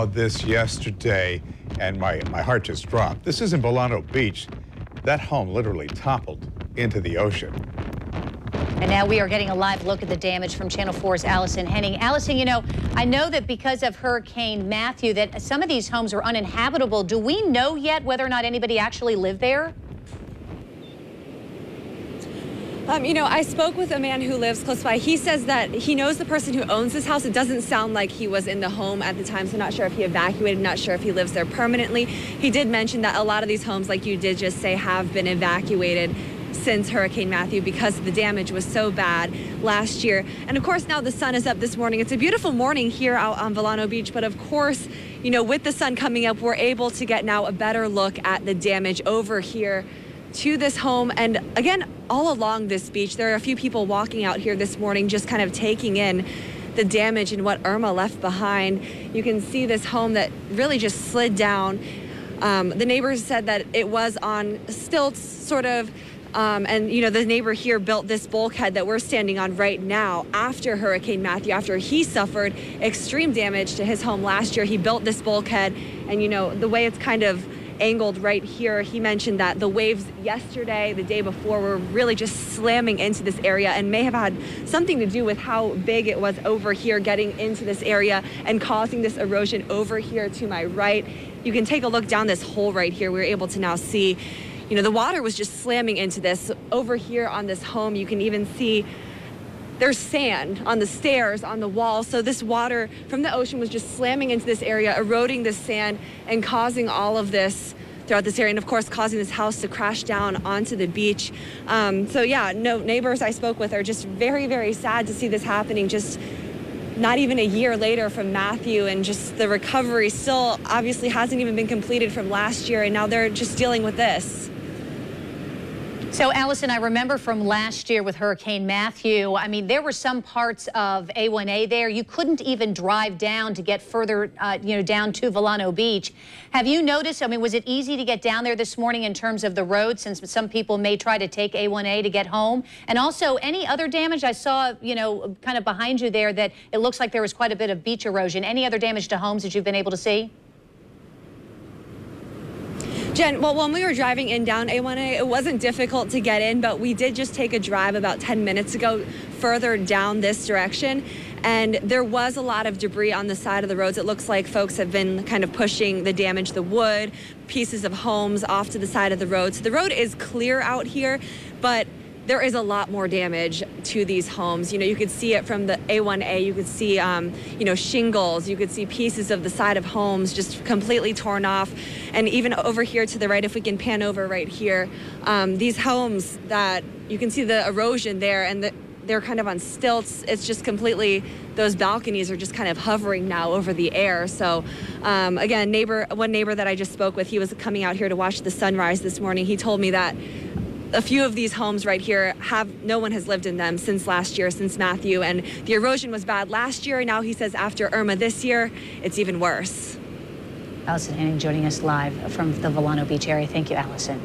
This yesterday, and my heart just dropped. This is in Vilano Beach. That home literally toppled into the ocean. And now we are getting a live look at the damage from Channel 4's Allyson Henning. Allyson, you know, I know that because of Hurricane Matthew that some of these homes are uninhabitable. Do we know yet whether or not anybody actually lived there? You know, I spoke with a man who lives close by. He says that he knows the person who owns this house. It doesn't sound like he was in the home at the time, so not sure if he evacuated, not sure if he lives there permanently. He did mention that a lot of these homes, like you did just say, have been evacuated since Hurricane Matthew because the damage was so bad last year. And of course, now the sun is up this morning. It's a beautiful morning here out on Vilano Beach, but of course, you know, with the sun coming up, we're able to get now a better look at the damage over here to this home. And again, all along this beach, there are a few people walking out here this morning just kind of taking in the damage and what Irma left behind. You can see this home that really just slid down. The neighbors said that it was on stilts, sort of, and you know, the neighbor here built this bulkhead that we're standing on right now after Hurricane Matthew, after he suffered extreme damage to his home last year. He built this bulkhead, and you know, the way it's kind of angled right here, he mentioned that the waves yesterday, the day before, were really just slamming into this area and may have had something to do with how big it was over here getting into this area and causing this erosion over here to my right. You can take a look down this hole right here. We're able to now see, you know, the water was just slamming into this. Over here on this home, you can even see there's sand on the stairs, on the wall. So this water from the ocean was just slamming into this area, eroding this sand and causing all of this throughout this area, and of course causing this house to crash down onto the beach. So yeah, no, neighbors I spoke with are just very, very sad to see this happening just not even a year later from Matthew, and just the recovery still obviously hasn't even been completed from last year, and now they're just dealing with this. So, Allyson, I remember from last year with Hurricane Matthew, I mean, there were some parts of A1A there. You couldn't even drive down to get further, you know, down to Vilano Beach. Have you noticed, I mean, was it easy to get down there this morning in terms of the road, since some people may try to take A1A to get home? And also, any other damage? I saw, you know, kind of behind you there that it looks like there was quite a bit of beach erosion. Any other damage to homes that you've been able to see? Jen, well, when we were driving in down A1A, it wasn't difficult to get in, but we did just take a drive about 10 minutes ago further down this direction, and there was a lot of debris on the side of the roads. It looks like folks have been kind of pushing the damage, the wood, pieces of homes off to the side of the road. So the road is clear out here, but there is a lot more damage to these homes. You know, you could see it from the A1A. You could see, you know, shingles. You could see pieces of the side of homes just completely torn off. And even over here to the right, if we can pan over right here, these homes that you can see the erosion there, and they're kind of on stilts. It's just completely, those balconies are just kind of hovering now over the air. So again, one neighbor that I just spoke with, he was coming out here to watch the sunrise this morning. He told me that a few of these homes right here no one has lived in them since last year, since Matthew, and the erosion was bad last year. And now he says after Irma this year, it's even worse. Allyson Henning joining us live from the Vilano Beach area. Thank you, Allyson.